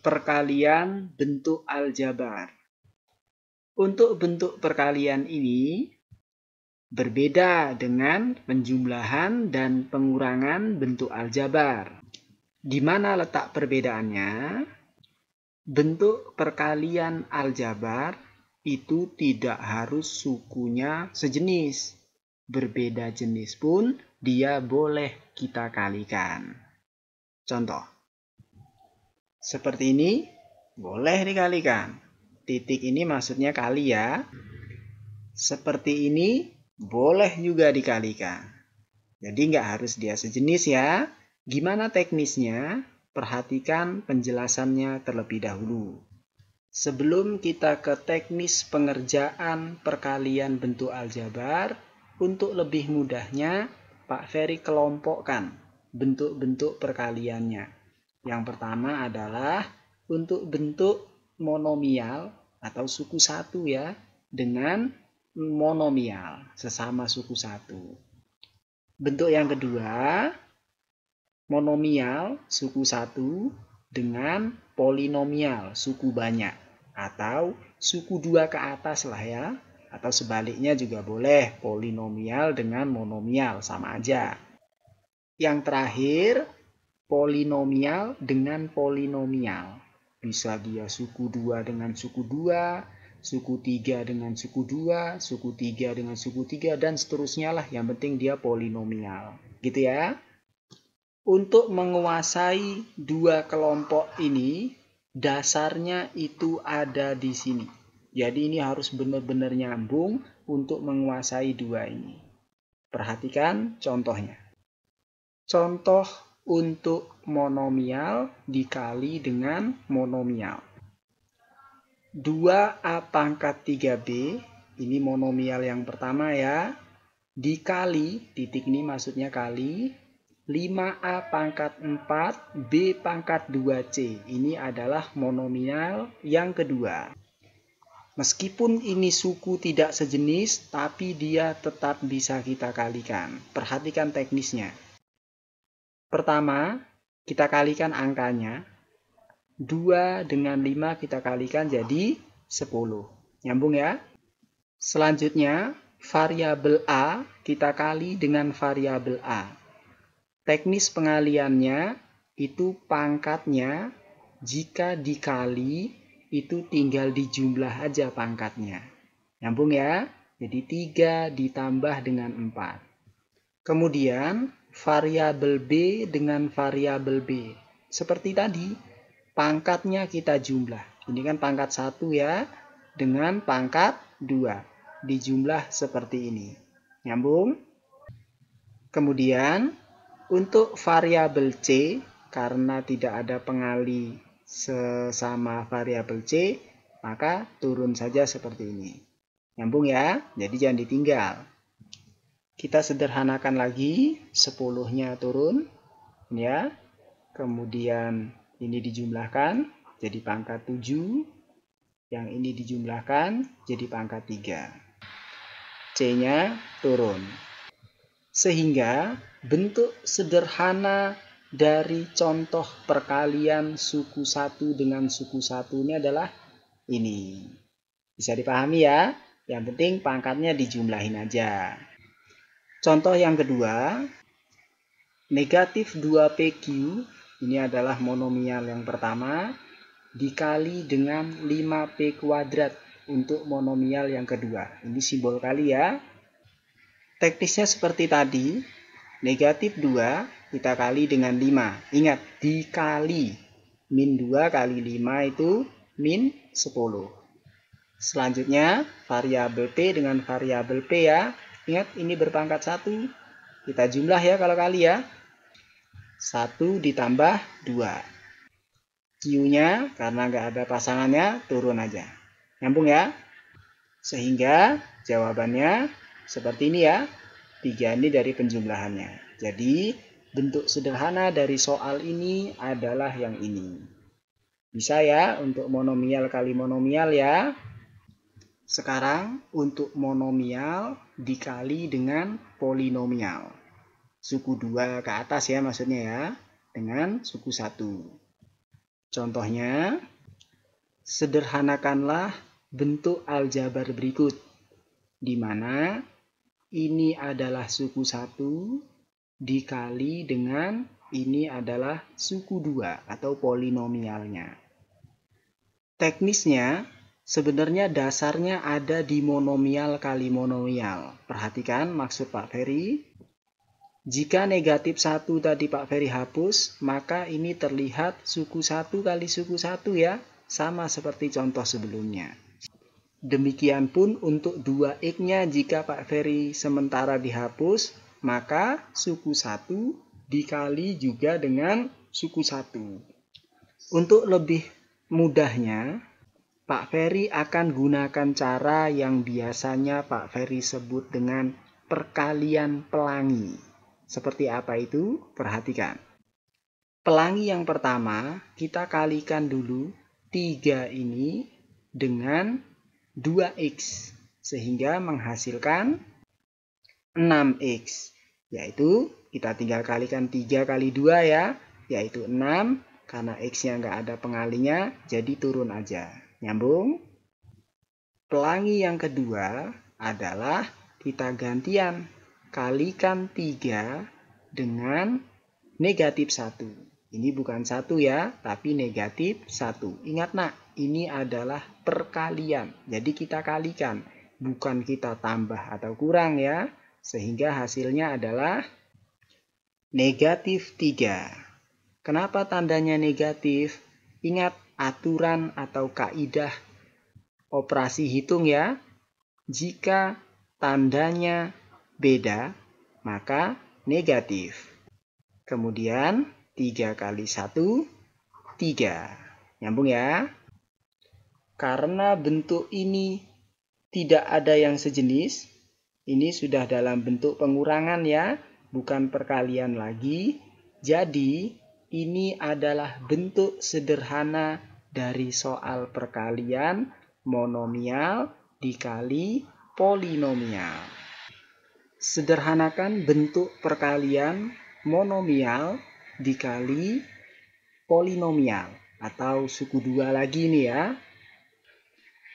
perkalian bentuk aljabar. Untuk bentuk perkalian ini berbeda dengan penjumlahan dan pengurangan bentuk aljabar. Di mana letak perbedaannya? Bentuk perkalian aljabar itu tidak harus sukunya sejenis. Berbeda jenis pun dia boleh kita kalikan. Contoh. Seperti ini boleh dikalikan. Titik ini maksudnya kali ya. Seperti ini boleh juga dikalikan. Jadi nggak harus dia sejenis ya. Gimana teknisnya? Perhatikan penjelasannya terlebih dahulu. Sebelum kita ke teknis pengerjaan perkalian bentuk aljabar, untuk lebih mudahnya Pak Ferry kelompokkan bentuk-bentuk perkaliannya. Yang pertama adalah untuk bentuk monomial atau suku satu ya, dengan monomial sesama suku satu. Bentuk yang kedua, monomial suku satu dengan polinomial suku banyak atau suku dua ke atas lah ya, atau sebaliknya juga boleh, polinomial dengan monomial sama aja. Yang terakhir, polinomial dengan polinomial. Bisa dia suku 2 dengan suku 2, suku 3 dengan suku 2, suku 3 dengan suku 3, dan seterusnya lah. Yang penting dia polinomial. Gitu ya. Untuk menguasai dua kelompok ini, dasarnya itu ada di sini. Jadi ini harus benar-benar nyambung untuk menguasai dua ini. Perhatikan contohnya. Contoh untuk monomial dikali dengan monomial. 2A pangkat 3B, ini monomial yang pertama ya, dikali, titik ini maksudnya kali, 5A pangkat 4, B pangkat 2C. Ini adalah monomial yang kedua. Meskipun ini suku tidak sejenis, tapi dia tetap bisa kita kalikan. Perhatikan teknisnya. Pertama, kita kalikan angkanya. 2 dengan 5 kita kalikan jadi 10. Nyambung ya? Selanjutnya, variabel A kita kali dengan variabel A. Teknis pengaliannya itu pangkatnya jika dikali itu tinggal dijumlah aja pangkatnya. Nyambung ya? Jadi 3 ditambah dengan 4. Kemudian variabel B dengan variabel B. Seperti tadi, pangkatnya kita jumlah. Ini kan pangkat 1 ya, dengan pangkat 2. Dijumlah seperti ini. Nyambung? Kemudian, untuk variabel C, karena tidak ada pengali sesama variabel C, maka turun saja seperti ini. Nyambung ya? Jadi jangan ditinggal. Kita sederhanakan lagi, 10-nya turun, ya. Kemudian ini dijumlahkan jadi pangkat 7, yang ini dijumlahkan jadi pangkat 3. C-nya turun. Sehingga bentuk sederhana dari contoh perkalian suku 1 dengan suku 1 ini adalah ini. Bisa dipahami ya? Yang penting pangkatnya dijumlahin aja. Contoh yang kedua, negatif 2PQ, ini adalah monomial yang pertama, dikali dengan 5P kuadrat untuk monomial yang kedua. Ini simbol kali ya. Teknisnya seperti tadi, negatif 2 kita kali dengan 5. Ingat, dikali. Min 2 kali 5 itu min 10. Selanjutnya, variabel P dengan variabel P ya. Ingat, ini berpangkat 1. Kita jumlah ya kalau kali ya. 1 ditambah 2. Q-nya, karena nggak ada pasangannya, turun aja. Nyambung ya? Sehingga jawabannya seperti ini ya. 3 ini dari penjumlahannya. Jadi bentuk sederhana dari soal ini adalah yang ini. Bisa ya untuk monomial kali monomial ya. Sekarang untuk monomial dikali dengan polinomial. Suku 2 ke atas ya maksudnya ya. Dengan suku 1. Contohnya, sederhanakanlah bentuk aljabar berikut, di mana ini adalah suku 1 dikali dengan ini adalah suku 2 atau polinomialnya. Teknisnya, sebenarnya dasarnya ada di monomial kali monomial. Perhatikan maksud Pak Ferry. Jika negatif 1 tadi Pak Ferry hapus, maka ini terlihat suku 1 kali suku 1 ya. Sama seperti contoh sebelumnya. Demikian pun untuk 2x-nya jika Pak Ferry sementara dihapus, maka suku 1 dikali juga dengan suku 1. Untuk lebih mudahnya, Pak Ferry akan gunakan cara yang biasanya Pak Ferry sebut dengan perkalian pelangi. Seperti apa itu? Perhatikan. Pelangi yang pertama, kita kalikan dulu 3 ini dengan 2x, sehingga menghasilkan 6x. Yaitu, kita tinggal kalikan 3 kali 2 ya, yaitu 6. Karena x-nya nggak ada pengalinya, jadi turun aja. Nyambung? Pelangi yang kedua adalah kita gantian. Kalikan 3 dengan negatif 1. Ini bukan 1 ya, tapi negatif 1. Ingat nak, ini adalah perkalian. Jadi kita kalikan, bukan kita tambah atau kurang ya. Sehingga hasilnya adalah negatif 3. Kenapa tandanya negatif? Ingat aturan atau kaidah operasi hitung ya. Jika tandanya beda, maka negatif. Kemudian 3 kali 1, 3. Nyambung ya? Karena bentuk ini tidak ada yang sejenis, ini sudah dalam bentuk pengurangan ya, bukan perkalian lagi. Jadi, ini adalah bentuk sederhana dari soal perkalian monomial dikali polinomial. Sederhanakan bentuk perkalian monomial dikali polinomial atau suku 2 lagi nih ya.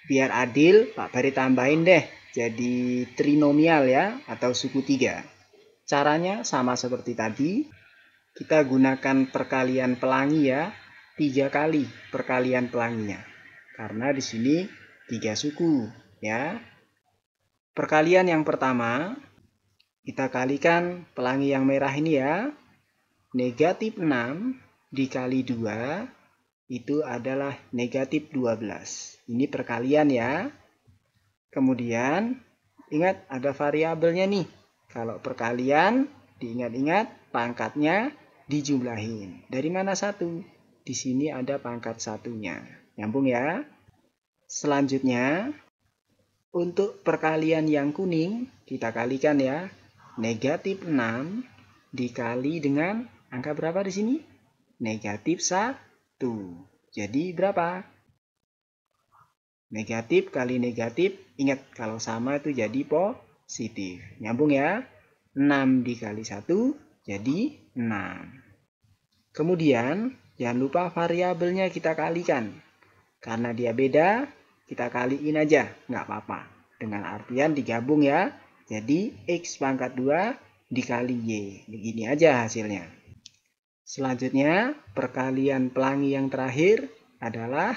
Biar adil, Pak Ferry tambahin deh jadi trinomial ya atau suku 3. Caranya sama seperti tadi. Kita gunakan perkalian pelangi ya, 3 kali perkalian pelanginya. Karena di sini 3 suku ya. Perkalian yang pertama, kita kalikan pelangi yang merah ini ya. Negatif 6 dikali 2 itu adalah negatif 12. Ini perkalian ya. Kemudian ingat ada variabelnya nih. Kalau perkalian diingat-ingat pangkatnya dijumlahin. Dari mana 1? Di sini ada pangkat 1-nya. Nyambung ya. Selanjutnya untuk perkalian yang kuning kita kalikan ya. Negatif 6 dikali dengan angka berapa di sini? Negatif 1. Jadi berapa? Negatif kali negatif. Ingat kalau sama itu jadi positif. Nyambung ya? 6 dikali 1 jadi 6. Kemudian jangan lupa variabelnya kita kalikan. Karena dia beda, kita kaliin aja. Nggak apa-apa. Dengan artian digabung ya. Jadi X pangkat 2 dikali Y. Begini aja hasilnya. Selanjutnya, perkalian pelangi yang terakhir adalah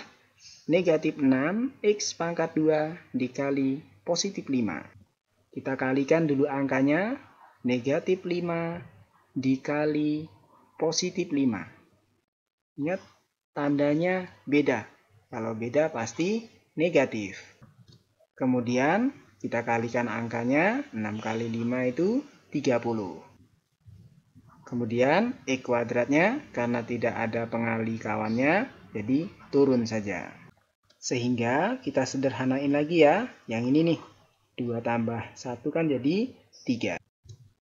negatif 6 X pangkat 2 dikali positif 5. Kita kalikan dulu angkanya. Negatif 5 dikali positif 5. Ingat, tandanya beda. Kalau beda pasti negatif. Kemudian, kita kalikan angkanya. 6 kali 5 itu 30. Kemudian E kuadratnya karena tidak ada pengali kawannya, jadi turun saja. Sehingga kita sederhanain lagi ya. Yang ini nih, 2 tambah 1 kan jadi 3.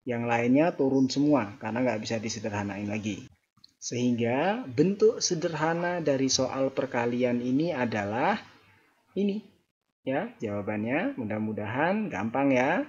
Yang lainnya turun semua karena nggak bisa disederhanain lagi. Sehingga bentuk sederhana dari soal perkalian ini adalah ini. Ya, jawabannya mudah-mudahan gampang ya.